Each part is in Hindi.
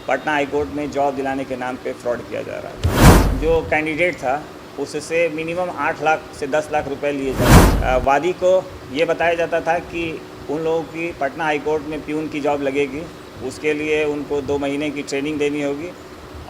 पटना हाई कोर्ट में जॉब दिलाने के नाम पे फ्रॉड किया जा रहा था। जो कैंडिडेट था उससे मिनिमम 8 लाख से 10 लाख रुपए लिए जाते। वादी को ये बताया जाता था कि उन लोगों की पटना हाई कोर्ट में प्यून की जॉब लगेगी, उसके लिए उनको 2 महीने की ट्रेनिंग देनी होगी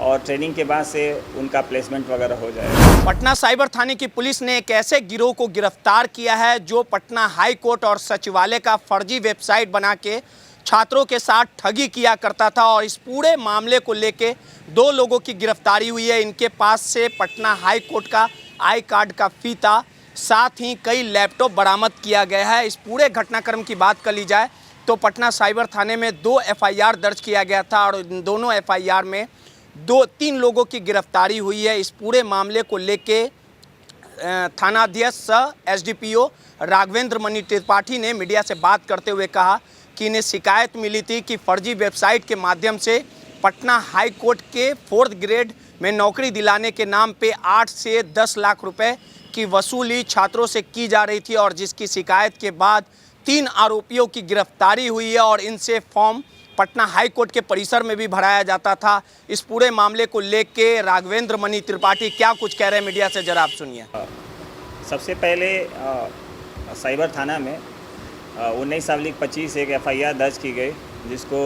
और ट्रेनिंग के बाद से उनका प्लेसमेंट वगैरह हो जाएगा। पटना साइबर थाने की पुलिस ने एक ऐसे गिरोह को गिरफ्तार किया है जो पटना हाई कोर्ट और सचिवालय का फर्जी वेबसाइट बना के छात्रों के साथ ठगी किया करता था और इस पूरे मामले को लेके 2 लोगों की गिरफ्तारी हुई है। इनके पास से पटना हाई कोर्ट का आई कार्ड का फीता, साथ ही कई लैपटॉप बरामद किया गया है। इस पूरे घटनाक्रम की बात कर ली जाए तो पटना साइबर थाने में 2 एफआईआर दर्ज किया गया था और इन दोनों एफआईआर में 2-3 लोगों की गिरफ्तारी हुई है। इस पूरे मामले को लेके थानाध्यक्ष सह एसडीपीओ राघवेंद्र मणि त्रिपाठी ने मीडिया से बात करते हुए कहा कि इन्हें शिकायत मिली थी कि फर्जी वेबसाइट के माध्यम से पटना हाई कोर्ट के 4th ग्रेड में नौकरी दिलाने के नाम पे 8 से 10 लाख रुपए की वसूली छात्रों से की जा रही थी और जिसकी शिकायत के बाद 3 आरोपियों की गिरफ्तारी हुई है और इनसे फॉर्म पटना हाई कोर्ट के परिसर में भी भराया जाता था। इस पूरे मामले को लेके राघवेंद्र मणि त्रिपाठी क्या कुछ कह रहे हैं मीडिया से, जरा आप सुनिए। सबसे पहले साइबर थाना में 19/25 एक एफआईआर दर्ज की गई, जिसको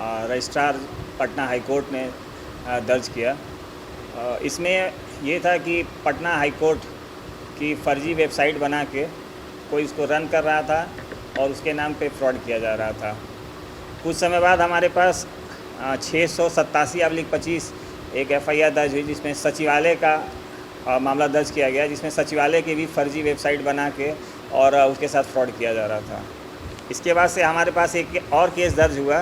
रजिस्ट्रार पटना हाई कोर्ट ने दर्ज किया। इसमें ये था कि पटना हाई कोर्ट की फर्जी वेबसाइट बना के कोई इसको रन कर रहा था और उसके नाम पे फ्रॉड किया जा रहा था। कुछ समय बाद हमारे पास 687/25 एक एफआईआर दर्ज हुई, जिसमें सचिवालय का मामला दर्ज किया गया, जिसमें सचिवालय की भी फर्जी वेबसाइट बना के और उसके साथ फ्रॉड किया जा रहा था। इसके बाद से हमारे पास एक और केस दर्ज हुआ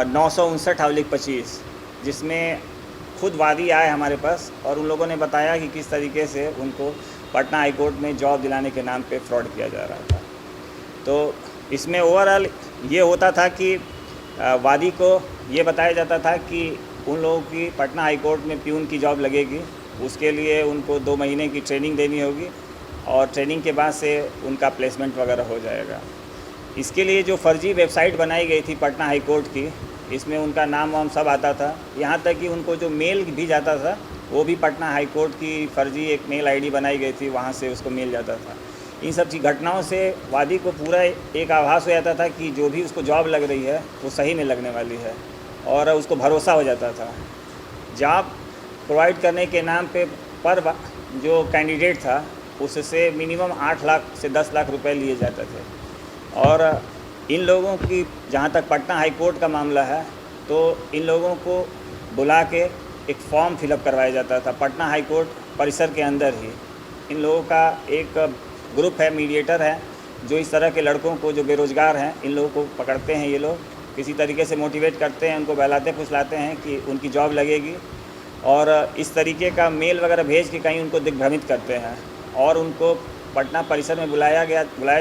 959/25, जिसमें खुद वादी आए हमारे पास और उन लोगों ने बताया कि किस तरीके से उनको पटना हाई कोर्ट में जॉब दिलाने के नाम पे फ्रॉड किया जा रहा था। तो इसमें ओवरऑल ये होता था कि वादी को ये बताया जाता था कि उन लोगों की पटना हाई कोर्ट में प्यून की जॉब लगेगी, उसके लिए उनको 2 महीने की ट्रेनिंग देनी होगी और ट्रेनिंग के बाद से उनका प्लेसमेंट वगैरह हो जाएगा। इसके लिए जो फर्जी वेबसाइट बनाई गई थी पटना हाई कोर्ट की, इसमें उनका नाम वाम सब आता था, यहाँ तक कि उनको जो मेल भी जाता था वो भी पटना हाई कोर्ट की फर्जी एक मेल आईडी बनाई गई थी, वहाँ से उसको मेल जाता था। इन सब घटनाओं से वादी को पूरा एक आभास हो जाता था कि जो भी उसको जॉब लग रही है वो सही में लगने वाली है और उसको भरोसा हो जाता था। जॉब प्रोवाइड करने के नाम पे पर जो कैंडिडेट था उससे मिनिमम 8 लाख से 10 लाख रुपए लिए जाते थे और इन लोगों की, जहाँ तक पटना हाई कोर्ट का मामला है, तो इन लोगों को बुला के एक फॉर्म फिलअप करवाया जाता था पटना हाई कोर्ट परिसर के अंदर ही। इन लोगों का एक ग्रुप है, मीडिएटर है, जो इस तरह के लड़कों को जो बेरोज़गार हैं इन लोगों को पकड़ते हैं। ये लोग किसी तरीके से मोटिवेट करते हैं, उनको बहलाते फुसलाते हैं कि उनकी जॉब लगेगी और इस तरीके का मेल वगैरह भेज के कहीं उनको दिग्भ्रमित करते हैं और उनको पटना परिसर में बुलाया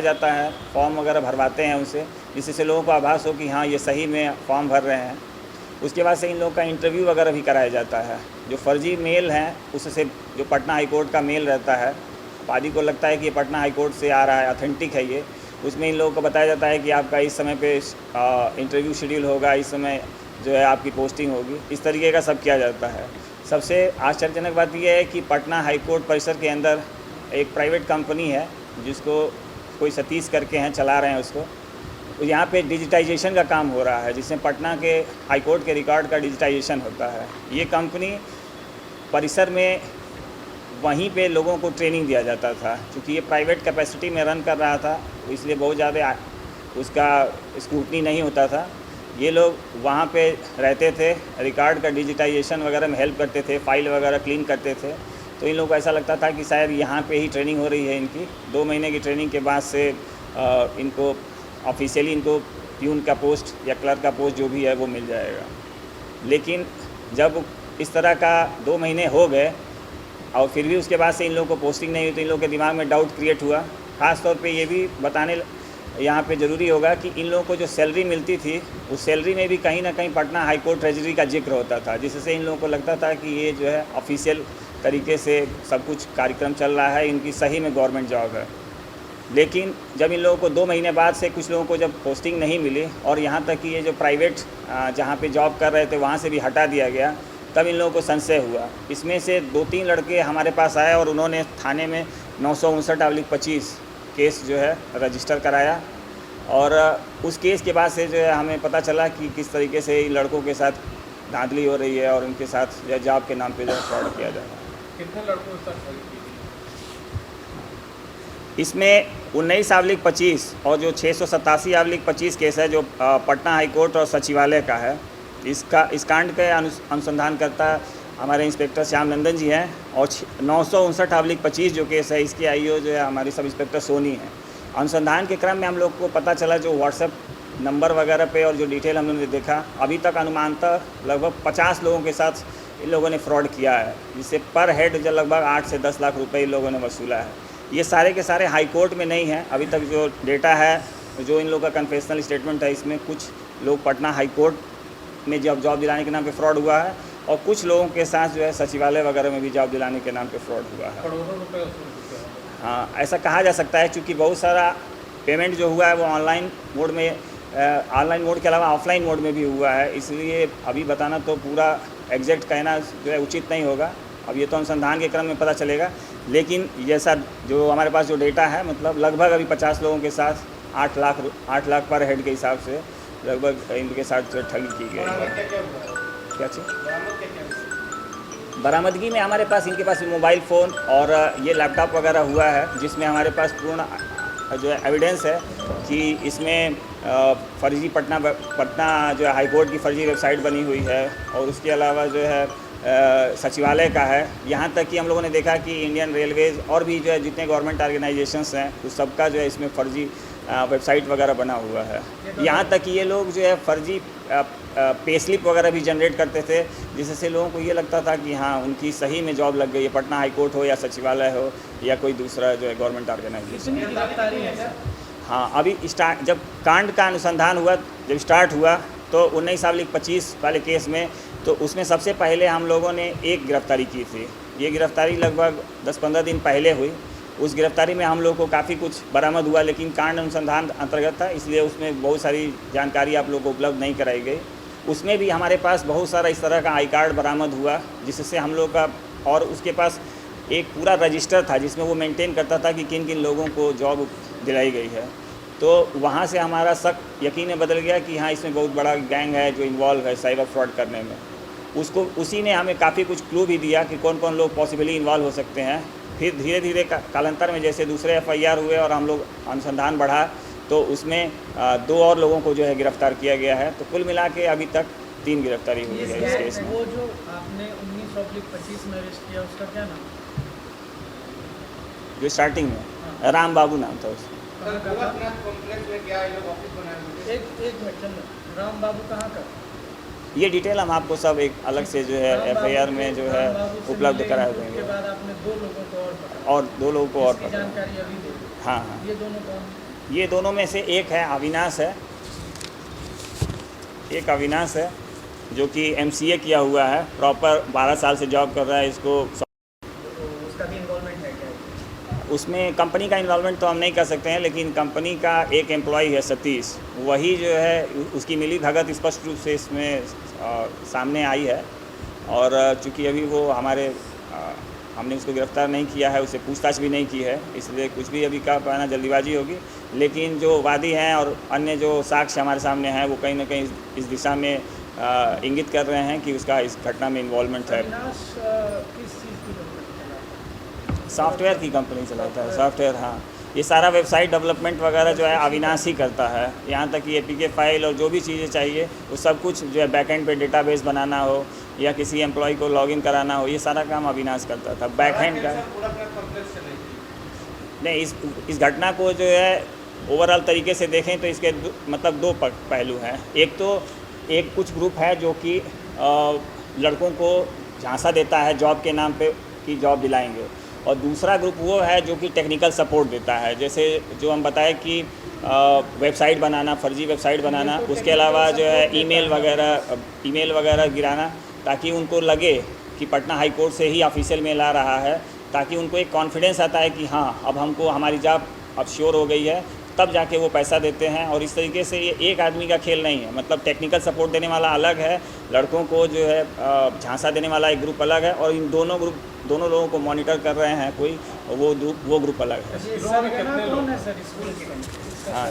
जाता है, फॉर्म वगैरह भरवाते हैं उनसे, जिससे लोगों को आभास हो कि हाँ ये सही में फॉर्म भर रहे हैं। उसके बाद से इन लोगों का इंटरव्यू वगैरह भी कराया जाता है। जो फर्जी मेल हैं उससे जो पटना हाई कोर्ट का मेल रहता है, वादी को लगता है कि ये पटना हाई कोर्ट से आ रहा है, ऑथेंटिक है ये, उसमें इन लोगों को बताया जाता है कि आपका इस समय पे इंटरव्यू शेड्यूल होगा, इस समय जो है आपकी पोस्टिंग होगी। इस तरीके का सब किया जाता है। सबसे आश्चर्यजनक बात यह है कि पटना हाई कोर्ट परिसर के अंदर एक प्राइवेट कंपनी है जिसको कोई सतीश करके हैं, चला रहे हैं उसको। तो यहाँ पे डिजिटाइजेशन का काम हो रहा है, जिसमें पटना के हाई कोर्ट के रिकॉर्ड का डिजिटाइजेशन होता है। ये कंपनी परिसर में वहीं पे लोगों को ट्रेनिंग दिया जाता था, क्योंकि ये प्राइवेट कैपेसिटी में रन कर रहा था, इसलिए बहुत ज़्यादा उसका स्क्रूटनी नहीं होता था। ये लोग वहाँ पे रहते थे, रिकॉर्ड का डिजिटाइजेशन वगैरह में हेल्प करते थे, फाइल वगैरह क्लीन करते थे। तो इन लोगों को ऐसा लगता था कि शायद यहाँ पे ही ट्रेनिंग हो रही है इनकी। 2 महीने की ट्रेनिंग के बाद से इनको ऑफिशियली इनको प्यून का पोस्ट या क्लर्क का पोस्ट जो भी है वो मिल जाएगा। लेकिन जब इस तरह का 2 महीने हो गए और फिर भी उसके बाद से इन लोगों को पोस्टिंग नहीं हुई, तो इन लोगों के दिमाग में डाउट क्रिएट हुआ। ख़ास तौर पे ये भी बताने यहाँ पे ज़रूरी होगा कि इन लोगों को जो सैलरी मिलती थी उस सैलरी में भी कहीं ना कहीं पटना हाई कोर्ट ट्रेजरी का जिक्र होता था, जिससे इन लोगों को लगता था कि ये जो है ऑफिशियल तरीके से सब कुछ कार्यक्रम चल रहा है, इनकी सही में गवर्नमेंट जॉब है। लेकिन जब इन लोगों को 2 महीने बाद से कुछ लोगों को जब पोस्टिंग नहीं मिली और यहाँ तक कि ये जो प्राइवेट जहाँ पे जॉब कर रहे थे वहाँ से भी हटा दिया गया, तब इन लोगों को संशय हुआ। इसमें से 2-3 लड़के हमारे पास आए और उन्होंने थाने में 959/25 केस जो है रजिस्टर कराया, और उस केस के बाद से जो है हमें पता चला कि किस तरीके से इन लड़कों के साथ धांधली हो रही है और उनके साथ जो है जॉब के नाम पे जो है फ्रॉड किया जा रहा है। कितने लड़कों के साथ ठगी की गई? इसमें 19/25 और जो 687/25 केस है जो पटना हाई कोर्ट और सचिवालय का है, इस कांड के अनुसंधानकर्ता हमारे इंस्पेक्टर श्याम नंदन जी हैं, और 959/25 जो केस है इसकी आईओ जो है हमारी सब इंस्पेक्टर सोनी है। अनुसंधान के क्रम में हम लोग को पता चला जो व्हाट्सएप नंबर वगैरह पे और जो डिटेल हम लोगों ने देखा, अभी तक अनुमानतः लगभग 50 लोगों के साथ इन लोगों ने फ्रॉड किया है, जिससे पर हेड जो लगभग 8 से 10 लाख रुपए इन लोगों ने वसूला है। ये सारे के सारे हाई कोर्ट में नहीं हैं। अभी तक जो डेटा है, जो इन लोगों का कन्फेशनल स्टेटमेंट है, इसमें कुछ लोग पटना हाई कोर्ट में जॉब दिलाने के नाम पे फ्रॉड हुआ है, और कुछ लोगों के साथ जो है सचिवालय वगैरह में भी जॉब दिलाने के नाम पे फ्रॉड हुआ है। करोड़ों रुपए वसूल चुके हैं। हाँ, ऐसा कहा जा सकता है, क्योंकि बहुत सारा पेमेंट जो हुआ है वो ऑनलाइन मोड में, ऑनलाइन मोड के अलावा ऑफलाइन मोड में भी हुआ है, इसलिए अभी बताना तो पूरा एग्जैक्ट कहना जो है उचित नहीं होगा। अब ये तो अनुसंधान के क्रम में पता चलेगा, लेकिन जैसा जो हमारे पास जो डेटा है, मतलब लगभग अभी 50 लोगों के साथ 8 लाख पर हेड के हिसाब से लगभग इनके साथ जो ठगी की गई है। क्या चीज़ बरामदगी में हमारे पास, इनके पास मोबाइल फ़ोन और ये लैपटॉप वगैरह हुआ है, जिसमें हमारे पास पूर्ण जो है एविडेंस है कि इसमें फर्जी पटना जो है हाई कोर्ट की फर्जी वेबसाइट बनी हुई है, और उसके अलावा जो है सचिवालय का है। यहाँ तक कि हम लोगों ने देखा कि इंडियन रेलवेज़ और भी जो है जितने गवर्नमेंट ऑर्गेनाइजेशंस हैं उस सबका जो है इसमें फर्जी वेबसाइट वगैरह बना हुआ है। यहाँ तक कि ये लोग जो है फर्जी पे स्लिप वगैरह भी जनरेट करते थे, जिससे लोगों को ये लगता था कि हाँ उनकी सही में जॉब लग गई है, पटना हाई कोर्ट हो या सचिवालय हो या कोई दूसरा जो है गवर्नमेंट ऑर्गेनाइजेशन। हाँ, अभी जब कांड का अनुसंधान हुआ, जब स्टार्ट हुआ तो 19/25 वाले केस में, तो उसमें सबसे पहले हम लोगों ने एक गिरफ्तारी की थी। ये गिरफ्तारी लगभग 10-15 दिन पहले हुई। उस गिरफ्तारी में हम लोग को काफ़ी कुछ बरामद हुआ, लेकिन कांड अनुसंधान अंतर्गत था, इसलिए उसमें बहुत सारी जानकारी आप लोगों को उपलब्ध नहीं कराई गई। उसमें भी हमारे पास बहुत सारा इस तरह का आई कार्ड बरामद हुआ, जिससे हम लोग का, और उसके पास एक पूरा रजिस्टर था जिसमें वो मेंटेन करता था कि किन किन लोगों को जॉब दिलाई गई है। तो वहाँ से हमारा शक यकीन बदल गया कि हाँ इसमें बहुत बड़ा गैंग है जो इन्वॉल्व है साइबर फ्रॉड करने में। उसी ने हमें काफ़ी कुछ क्लू भी दिया कि कौन कौन लोग पॉसिबली इन्वॉल्व हो सकते हैं। फिर धीरे धीरे कालांतर में जैसे दूसरे FIR हुए और हम लोग अनुसंधान बढ़ा, तो उसमें 2 और लोगों को जो है गिरफ्तार किया गया है। तो कुल मिला के अभी तक 3 गिरफ्तारी हुई है इस केस में। वो जो आपने 19/25 में अरेस्ट किया उसका क्या नाम? जो स्टार्टिंग में राम बाबू नाम था उसका। एक मिनट चलो, राम बाबू कहाँ का? ये डिटेल हम आपको सब एक अलग से जो है FIR में जो है उपलब्ध करा देंगे। उसके बाद आपने 2 लोगों को और पकड़ा, और 2 लोगों को और इसकी पकड़ा। जानकारी अभी दे दो। हाँ हाँ, ये दोनों कौन? ये दोनों में से एक है अविनाश है, एक अविनाश है जो कि MCA किया हुआ है, प्रॉपर 12 साल से जॉब कर रहा है। इसको तो उसका भी इन्वॉल्वमेंट है क्या? उसमें कंपनी का इन्वॉल्वमेंट तो हम नहीं कर सकते हैं, लेकिन कंपनी का एक एम्प्लॉय है सतीश, वही जो है उसकी मिली भगत स्पष्ट रूप से इसमें सामने आई है। और चूँकि अभी वो हमने उसको गिरफ्तार नहीं किया है, उसे पूछताछ भी नहीं की है, इसलिए कुछ भी अभी कह पाना जल्दीबाजी होगी। लेकिन जो वादी हैं और अन्य जो साक्ष्य हमारे सामने हैं वो कहीं ना कहीं इस दिशा में इंगित कर रहे हैं कि उसका इस घटना में इन्वॉल्वमेंट है। अविनाश किस चीज़ की डेवलपमेंट चला है? सॉफ्टवेयर की कंपनी चलाता है, सॉफ्टवेयर। हाँ, ये सारा वेबसाइट डेवलपमेंट वगैरह जो है अविनाश ही करता है। यहाँ तक कि APK फाइल और जो भी चीज़ें चाहिए वो सब कुछ जो है बैकएंड पे डेटाबेस बनाना हो या किसी एम्प्लॉय को लॉगिन कराना हो, ये सारा काम अविनाश करता था बैकएंड का। नहीं, इस घटना को जो है ओवरऑल तरीके से देखें तो इसके मतलब 2 पहलू हैं। एक तो कुछ ग्रुप है जो कि लड़कों को झांसा देता है जॉब के नाम पे कि जॉब दिलाएंगे, और दूसरा ग्रुप वो है जो कि टेक्निकल सपोर्ट देता है, जैसे जो हम बताएं कि वेबसाइट बनाना, फर्जी वेबसाइट बनाना, उसके अलावा जो है ईमेल वगैरह गिराना, ताकि उनको लगे कि पटना हाई कोर्ट से ही ऑफिशियल मेल आ रहा है, ताकि उनको एक कॉन्फिडेंस आता है कि हाँ अब हमको हमारी जॉब अब श्योर हो गई है तब जाके वो पैसा देते हैं। और इस तरीके से ये एक आदमी का खेल नहीं है, मतलब टेक्निकल सपोर्ट देने वाला अलग है, लड़कों को जो है झांसा देने वाला एक ग्रुप अलग है, और इन दोनों लोगों को मॉनिटर कर रहे हैं कोई, वो ग्रुप अलग है। ये सरगना कौन है सर इसको? हाँ,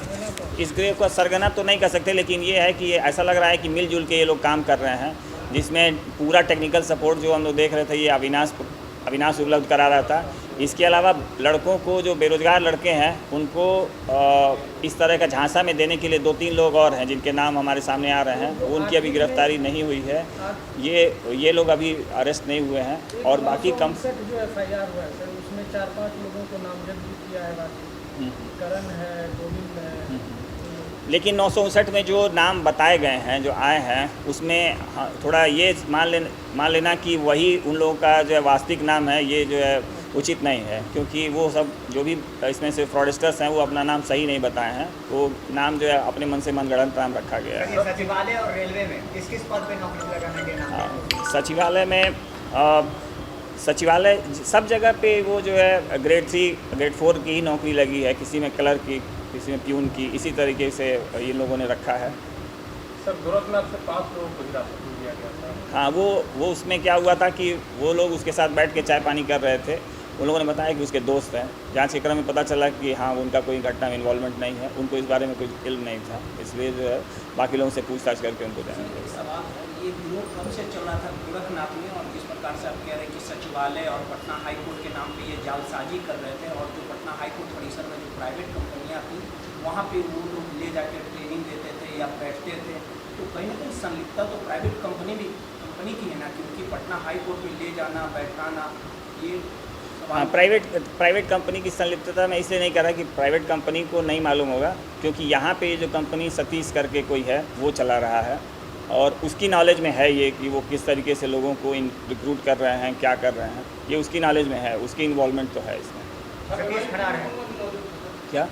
इस ग्रेव का सरगना तो नहीं कर सकते, लेकिन ये है कि ये ऐसा लग रहा है कि मिलजुल के ये लोग काम कर रहे हैं, जिसमें पूरा टेक्निकल सपोर्ट जो हम लोग देख रहे थे ये अविनाश उपलब्ध करा रहा था। इसके अलावा लड़कों को, जो बेरोजगार लड़के हैं, उनको इस तरह का झांसा में देने के लिए 2-3 लोग और हैं जिनके नाम हमारे सामने आ रहे हैं, उनकी अभी गिरफ्तारी नहीं हुई है। ये लोग अभी अरेस्ट नहीं हुए हैं। और बाकी कम जो FIR हुआ है सर, उसमें 4-5 लोगों को नामजद भी किया है, बाकी करण है, गोविंद है, लेकिन 959 में जो नाम बताए गए हैं, जो आए हैं, उसमें थोड़ा ये मान लेना कि वही उन लोगों का जो है वास्तविक नाम है, ये जो है उचित नहीं है, क्योंकि वो सब जो भी इसमें से फ्रॉडस्टर्स हैं वो अपना नाम सही नहीं बताए हैं। वो नाम जो है अपने मन से मनगढ़ंत नाम रखा गया है। सचिवालय और रेलवे में किस पद पे नौकरी लगाने के नाम? सचिवालय में सचिवालय सब जगह पे वो जो है ग्रेड 3 ग्रेड 4 की ही नौकरी लगी है, किसी में क्लर्क की, किसी में प्यून की, इसी तरीके से ये लोगों ने रखा है। सर गोरखनाथ से 5 लोगों को हिरासत में लिया गया था। हाँ, वो उसमें क्या हुआ था कि वो लोग उसके साथ बैठ के चाय पानी कर रहे थे। उन लोगों ने बताया कि उसके दोस्त हैं। जांच के क्रम में पता चला कि हाँ, उनका कोई घटना में इन्वॉल्वमेंट नहीं है, उनको इस बारे में कोई इल्म नहीं था, इसलिए जो है बाकी लोगों से पूछताछ करके उनको देना चाहिए। सवाल है, ये विरोध कब से चल रहा था गोरखनाथ में, और जिस प्रकार से आप कह रहे हैं कि सचिवालय और पटना हाई कोर्ट के नाम पे ये जालसाजी कर रहे थे, और जो पटना हाई कोर्ट परिसर में जो प्राइवेट कंपनियां थी वहाँ पे वो लोग ले जाकर ट्रेनिंग देते थे या बैठते थे, तो कहीं ना कहीं संलिप्तता तो प्राइवेट कंपनी की है ना, क्योंकि पटना हाई कोर्ट में ले जाना बैठाना ये हाँ, प्राइवेट कंपनी की संलिप्तता मैं इसलिए नहीं कह रहा कि प्राइवेट कंपनी को नहीं मालूम होगा, क्योंकि यहाँ पे जो कंपनी सतीश करके कोई है वो चला रहा है, और उसकी नॉलेज में है ये कि वो किस तरीके से लोगों को रिक्रूट कर रहे हैं, क्या कर रहे हैं, ये उसकी नॉलेज में है, उसकी इन्वॉल्वमेंट तो है इसमें। क्या?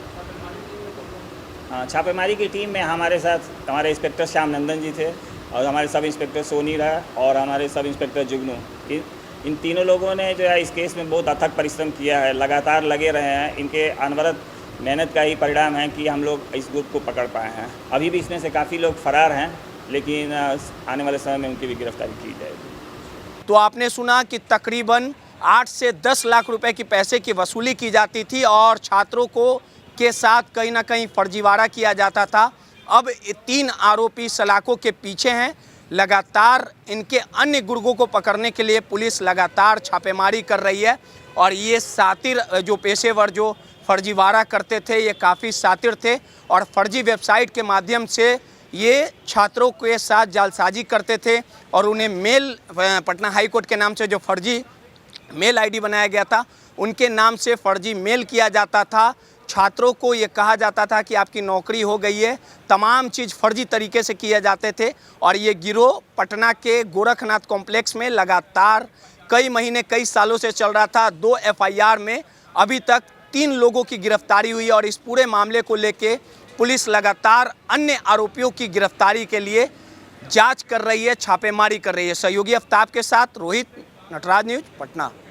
हाँ, छापेमारी की टीम में हमारे साथ हमारे इंस्पेक्टर श्याम नंदन जी थे, और हमारे सब इंस्पेक्टर सोनी रहा, और हमारे सब इंस्पेक्टर जुगनू। इन तीनों लोगों ने जो है इस केस में बहुत अथक परिश्रम किया है, लगातार लगे रहे हैं। इनके अनवरत मेहनत का ही परिणाम है कि हम लोग इस ग्रुप को पकड़ पाए हैं। अभी भी इसमें से काफ़ी लोग फरार हैं, लेकिन आने वाले समय में उनकी भी गिरफ्तारी की जाएगी। तो आपने सुना कि तकरीबन 8 से 10 लाख रुपए की पैसे की वसूली की जाती थी, और छात्रों को के साथ कहीं ना कहीं फर्जीवाड़ा किया जाता था। अब 3 आरोपी सलाखों के पीछे हैं। लगातार इनके अन्य गुर्गों को पकड़ने के लिए पुलिस लगातार छापेमारी कर रही है, और ये सातिर जो पेशेवर जो फर्जीवाड़ा करते थे, ये काफ़ी सातिर थे, और फर्जी वेबसाइट के माध्यम से ये छात्रों के साथ जालसाजी करते थे, और उन्हें मेल पटना हाई कोर्ट के नाम से जो फर्जी मेल आईडी बनाया गया था, उनके नाम से फर्जी मेल किया जाता था। छात्रों को ये कहा जाता था कि आपकी नौकरी हो गई है, तमाम चीज़ फर्जी तरीके से किए जाते थे। और ये गिरोह पटना के गोरखनाथ कॉम्प्लेक्स में लगातार कई महीने कई सालों से चल रहा था। 2 FIR में अभी तक 3 लोगों की गिरफ्तारी हुई, और इस पूरे मामले को लेके पुलिस लगातार अन्य आरोपियों की गिरफ्तारी के लिए जांच कर रही है, छापेमारी कर रही है। सहयोगी आफ्ताब के साथ रोहित, नटराज न्यूज़, पटना।